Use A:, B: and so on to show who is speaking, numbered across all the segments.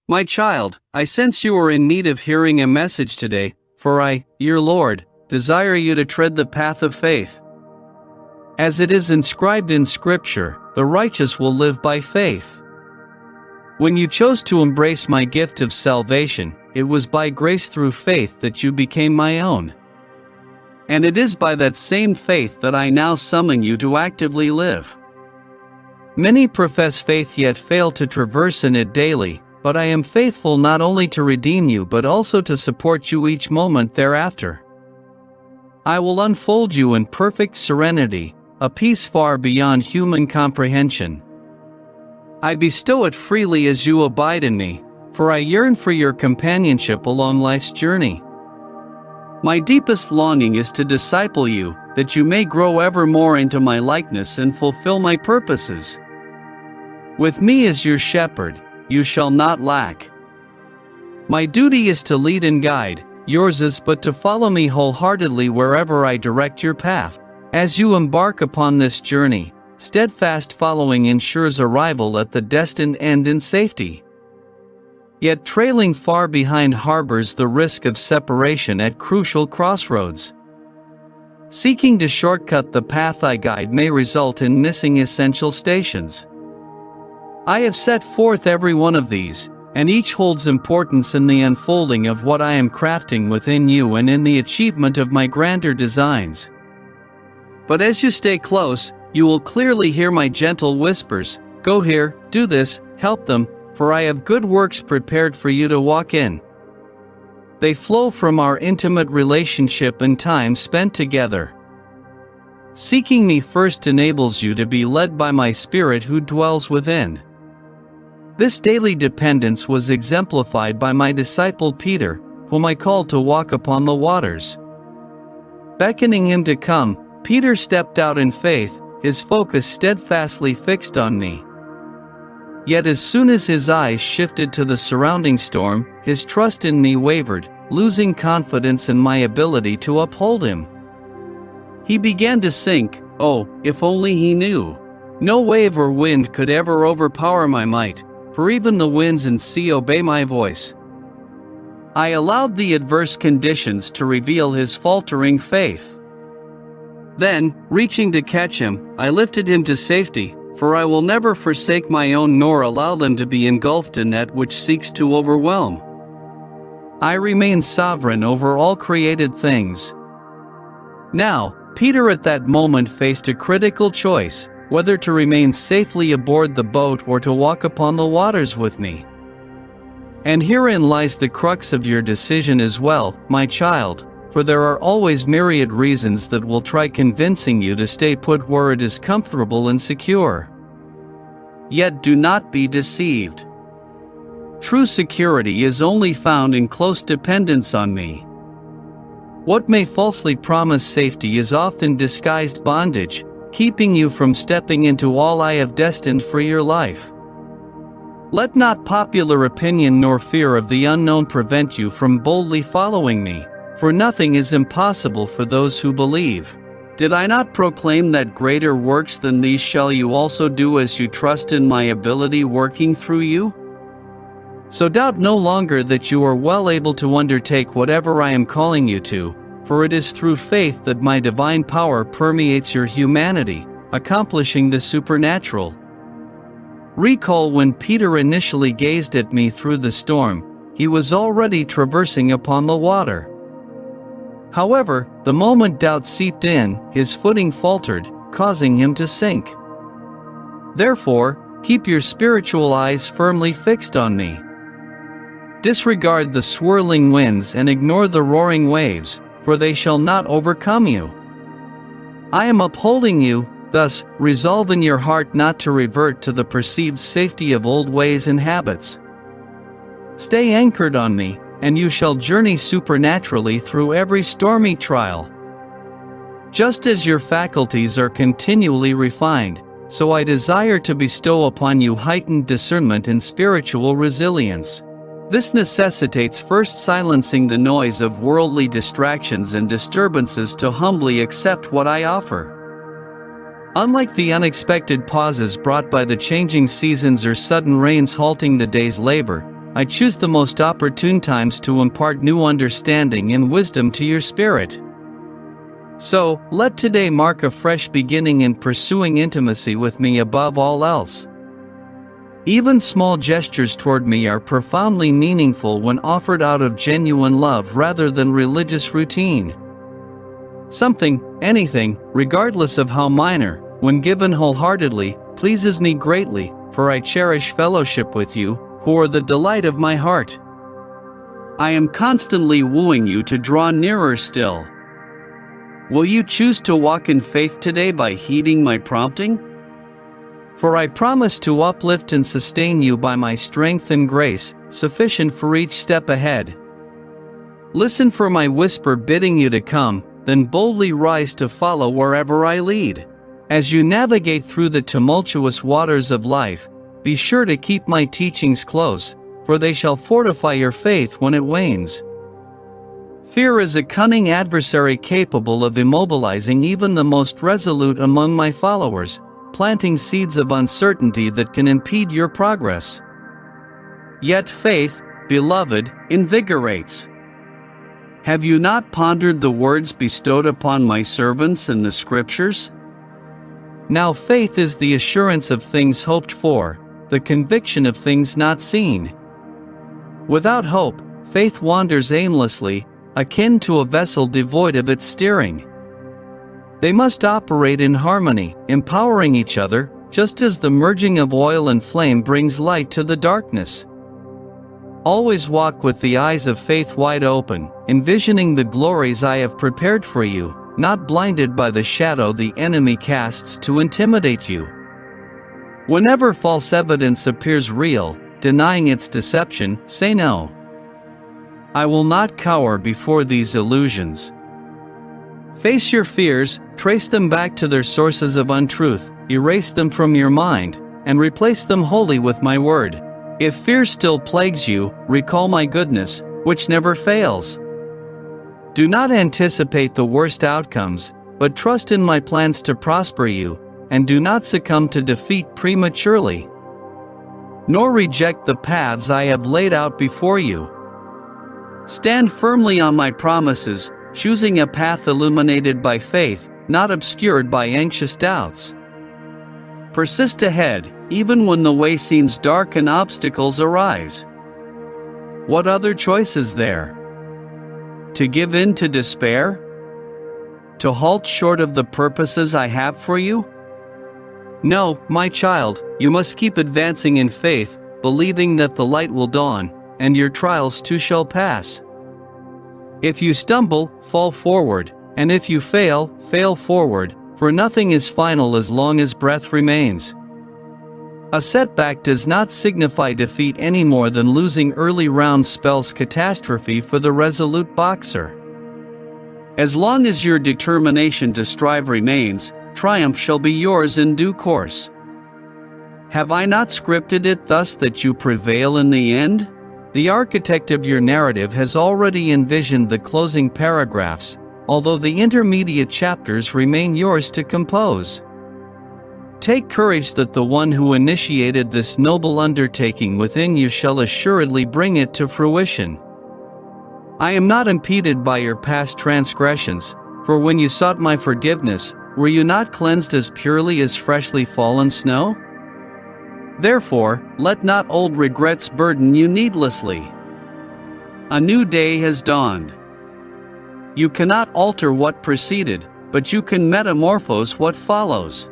A: My child, I sense you are in need of hearing a message today, for I, your Lord, desire you to tread the path of faith. As it is inscribed in Scripture, the righteous will live by faith. When you chose to embrace my gift of salvation, it was by grace through faith that you became my own. And it is by that same faith that I now summon you to actively live. Many profess faith yet fail to traverse in it daily, but I am faithful not only to redeem you but also to support you each moment thereafter. I will unfold you in perfect serenity, a peace far beyond human comprehension. I bestow it freely as you abide in me, for I yearn for your companionship along life's journey. My deepest longing is to disciple you, that you may grow ever more into my likeness and fulfill my purposes. With me as your shepherd, you shall not lack. My duty is to lead and guide, yours is but to follow me wholeheartedly wherever I direct your path. As you embark upon this journey, steadfast following ensures arrival at the destined end in safety. Yet trailing far behind harbors the risk of separation at crucial crossroads. Seeking to shortcut the path I guide may result in missing essential stations. I have set forth every one of these, and each holds importance in the unfolding of what I am crafting within you and in the achievement of my grander designs. But as you stay close, you will clearly hear my gentle whispers, "Go here, do this, help them, for I have good works prepared for you to walk in." They flow from our intimate relationship and time spent together. Seeking me first enables you to be led by my Spirit who dwells within. This daily dependence was exemplified by my disciple Peter, whom I called to walk upon the waters. Beckoning him to come, Peter stepped out in faith, his focus steadfastly fixed on me. Yet as soon as his eyes shifted to the surrounding storm, his trust in me wavered, losing confidence in my ability to uphold him. He began to sink. Oh, if only he knew. No wave or wind could ever overpower my might, for even the winds and sea obey my voice. I allowed the adverse conditions to reveal his faltering faith. Then, reaching to catch him, I lifted him to safety, for I will never forsake my own nor allow them to be engulfed in that which seeks to overwhelm. I remain sovereign over all created things. Now, Peter at that moment faced a critical choice, whether to remain safely aboard the boat or to walk upon the waters with me. And herein lies the crux of your decision as well, my child, for there are always myriad reasons that will try convincing you to stay put where it is comfortable and secure. Yet do not be deceived. True security is only found in close dependence on me. What may falsely promise safety is often disguised bondage, keeping you from stepping into all I have destined for your life. Let not popular opinion nor fear of the unknown prevent you from boldly following me, for nothing is impossible for those who believe. Did I not proclaim that greater works than these shall you also do as you trust in my ability working through you? So doubt no longer that you are well able to undertake whatever I am calling you to, for it is through faith that my divine power permeates your humanity, accomplishing the supernatural. Recall when Peter initially gazed at me through the storm, he was already traversing upon the water. However, the moment doubt seeped in, his footing faltered, causing him to sink. Therefore, keep your spiritual eyes firmly fixed on me. Disregard the swirling winds and ignore the roaring waves, for they shall not overcome you. I am upholding you, thus, resolve in your heart not to revert to the perceived safety of old ways and habits. Stay anchored on me, and you shall journey supernaturally through every stormy trial. Just as your faculties are continually refined, so I desire to bestow upon you heightened discernment and spiritual resilience. This necessitates first silencing the noise of worldly distractions and disturbances to humbly accept what I offer. Unlike the unexpected pauses brought by the changing seasons or sudden rains halting the day's labor, I choose the most opportune times to impart new understanding and wisdom to your spirit. So, let today mark a fresh beginning in pursuing intimacy with me above all else. Even small gestures toward me are profoundly meaningful when offered out of genuine love rather than religious routine. Something, anything, regardless of how minor, when given wholeheartedly, pleases me greatly, for I cherish fellowship with you, who are the delight of my heart. I am constantly wooing you to draw nearer still. Will you choose to walk in faith today by heeding my prompting? For I promise to uplift and sustain you by my strength and grace, sufficient for each step ahead. Listen for my whisper bidding you to come, then boldly rise to follow wherever I lead. As you navigate through the tumultuous waters of life, be sure to keep my teachings close, for they shall fortify your faith when it wanes. Fear is a cunning adversary capable of immobilizing even the most resolute among my followers, planting seeds of uncertainty that can impede your progress. Yet faith, beloved, invigorates. Have you not pondered the words bestowed upon my servants in the Scriptures? Now faith is the assurance of things hoped for, the conviction of things not seen. Without hope, faith wanders aimlessly, akin to a vessel devoid of its steering. They must operate in harmony, empowering each other, just as the merging of oil and flame brings light to the darkness. Always walk with the eyes of faith wide open, envisioning the glories I have prepared for you, not blinded by the shadow the enemy casts to intimidate you. Whenever false evidence appears real, denying its deception, say no. I will not cower before these illusions. Face your fears, trace them back to their sources of untruth, erase them from your mind, and replace them wholly with my word. If fear still plagues you, recall my goodness, which never fails. Do not anticipate the worst outcomes, but trust in my plans to prosper you, and do not succumb to defeat prematurely. Nor reject the paths I have laid out before you. Stand firmly on my promises, choosing a path illuminated by faith, not obscured by anxious doubts. Persist ahead, even when the way seems dark and obstacles arise. What other choice is there? To give in to despair? To halt short of the purposes I have for you? No, my child, you must keep advancing in faith, believing that the light will dawn, and your trials too shall pass. If you stumble, fall forward, and if you fail, fail forward, for nothing is final as long as breath remains. A setback does not signify defeat any more than losing early rounds spells catastrophe for the resolute boxer. As long as your determination to strive remains, triumph shall be yours in due course. Have I not scripted it thus that you prevail in the end? The architect of your narrative has already envisioned the closing paragraphs, although the intermediate chapters remain yours to compose. Take courage that the one who initiated this noble undertaking within you shall assuredly bring it to fruition. I am not impeded by your past transgressions, for when you sought my forgiveness, were you not cleansed as purely as freshly fallen snow? Therefore, let not old regrets burden you needlessly. A new day has dawned. You cannot alter what preceded, but you can metamorphose what follows.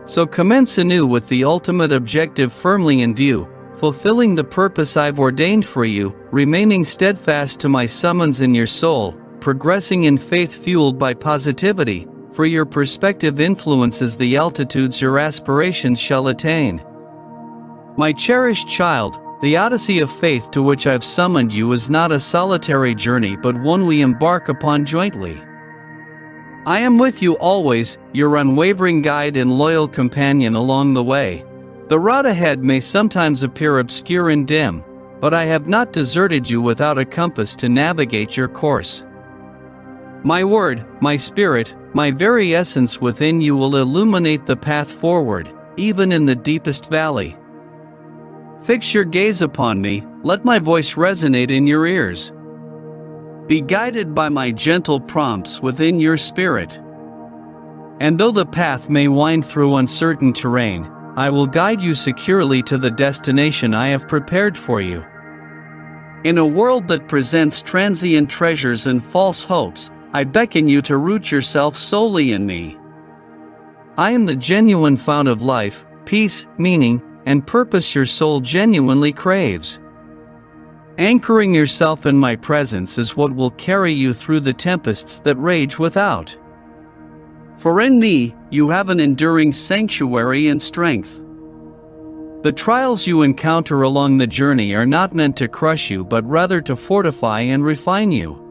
A: So commence anew with the ultimate objective firmly in view, fulfilling the purpose I've ordained for you, remaining steadfast to my summons in your soul, progressing in faith fueled by positivity, for your perspective influences the altitudes your aspirations shall attain. My cherished child, the odyssey of faith to which I've summoned you is not a solitary journey but one we embark upon jointly. I am with you always, your unwavering guide and loyal companion along the way. The route ahead may sometimes appear obscure and dim, but I have not deserted you without a compass to navigate your course. My word, my spirit, my very essence within you will illuminate the path forward, even in the deepest valley. Fix your gaze upon me, let my voice resonate in your ears. Be guided by my gentle prompts within your spirit. And though the path may wind through uncertain terrain, I will guide you securely to the destination I have prepared for you. In a world that presents transient treasures and false hopes, I beckon you to root yourself solely in me. I am the genuine fount of life, peace, meaning, and purpose your soul genuinely craves. Anchoring yourself in my presence is what will carry you through the tempests that rage without. For in me, you have an enduring sanctuary and strength. The trials you encounter along the journey are not meant to crush you but rather to fortify and refine you.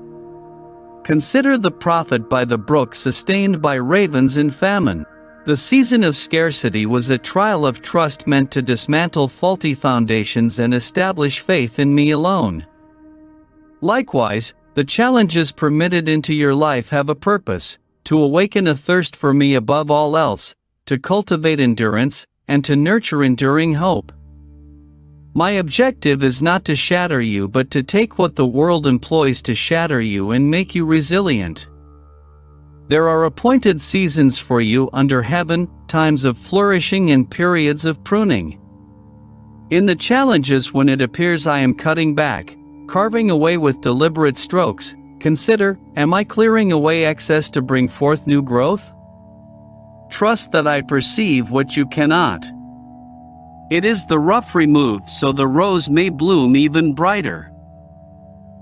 A: Consider the prophet by the brook sustained by ravens in famine. The season of scarcity was a trial of trust meant to dismantle faulty foundations and establish faith in me alone. Likewise, the challenges permitted into your life have a purpose: to awaken a thirst for me above all else, to cultivate endurance, and to nurture enduring hope. My objective is not to shatter you but to take what the world employs to shatter you and make you resilient. There are appointed seasons for you under heaven, times of flourishing and periods of pruning. In the challenges when it appears I am cutting back, carving away with deliberate strokes, consider, am I clearing away excess to bring forth new growth? Trust that I perceive what you cannot. It is the rough removed so the rose may bloom even brighter.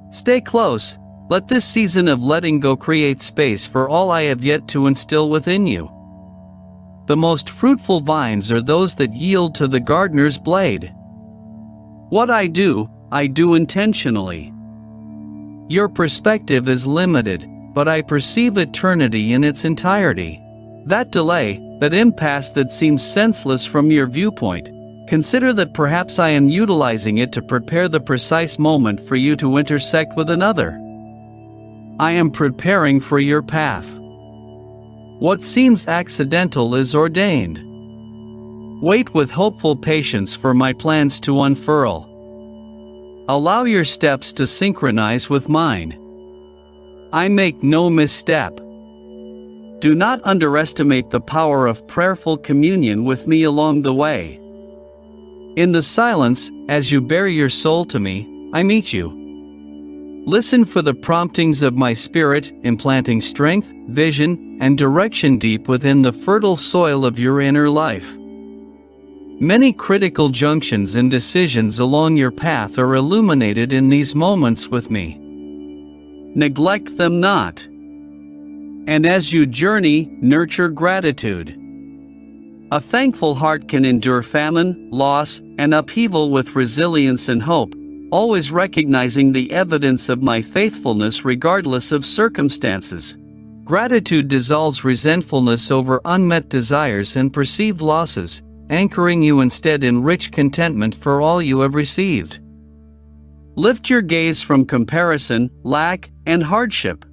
A: Stay close. Let this season of letting go create space for all I have yet to instill within you. The most fruitful vines are those that yield to the gardener's blade. What I do intentionally. Your perspective is limited, but I perceive eternity in its entirety. That delay, that impasse that seems senseless from your viewpoint, consider that perhaps I am utilizing it to prepare the precise moment for you to intersect with another. I am preparing for your path. What seems accidental is ordained. Wait with hopeful patience for my plans to unfurl. Allow your steps to synchronize with mine. I make no misstep. Do not underestimate the power of prayerful communion with me along the way. In the silence, as you bare your soul to me, I meet you. Listen for the promptings of my spirit, implanting strength, vision, and direction deep within the fertile soil of your inner life. Many critical junctions and decisions along your path are illuminated in these moments with me. Neglect them not. And as you journey, nurture gratitude. A thankful heart can endure famine, loss, and upheaval with resilience and hope, always recognizing the evidence of my faithfulness regardless of circumstances. Gratitude dissolves resentfulness over unmet desires and perceived losses, anchoring you instead in rich contentment for all you have received. Lift your gaze from comparison, lack, and hardship.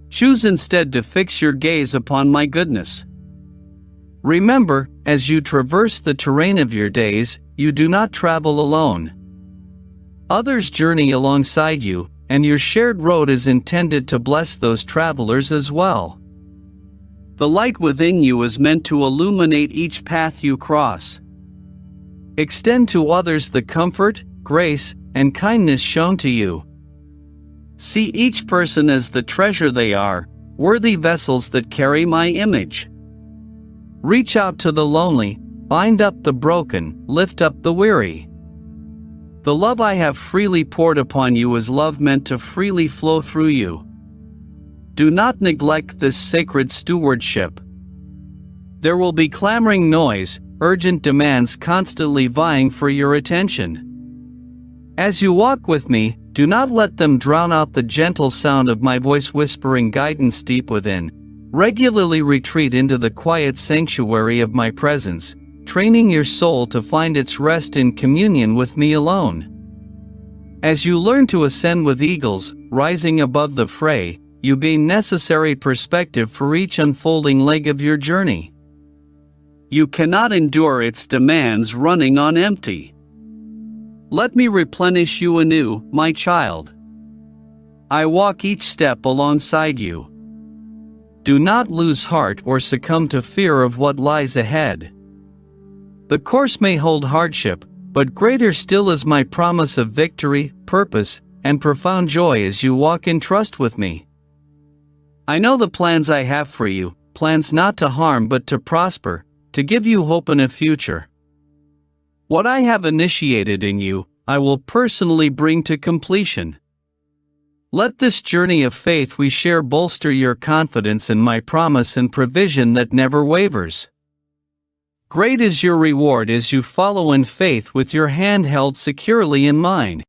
A: Choose instead to fix your gaze upon my goodness. Remember, as you traverse the terrain of your days, you do not travel alone. Others journey alongside you, and your shared road is intended to bless those travelers as well. The light within you is meant to illuminate each path you cross. Extend to others the comfort, grace, and kindness shown to you. See each person as the treasure they are, worthy vessels that carry my image. Reach out to the lonely, bind up the broken, lift up the weary. The love I have freely poured upon you is love meant to freely flow through you. Do not neglect this sacred stewardship. There will be clamoring noise, urgent demands constantly vying for your attention. As you walk with me, do not let them drown out the gentle sound of my voice whispering guidance deep within. Regularly retreat into the quiet sanctuary of my presence, training your soul to find its rest in communion with me alone. As you learn to ascend with eagles, rising above the fray, you gain necessary perspective for each unfolding leg of your journey. You cannot endure its demands running on empty. Let me replenish you anew, my child. I walk each step alongside you. Do not lose heart or succumb to fear of what lies ahead. The course may hold hardship, but greater still is my promise of victory, purpose, and profound joy as you walk in trust with me. I know the plans I have for you, plans not to harm but to prosper, to give you hope and a future. What I have initiated in you, I will personally bring to completion. Let this journey of faith we share bolster your confidence in my promise and provision that never wavers. Great is your reward as you follow in faith with your hand held securely in mine.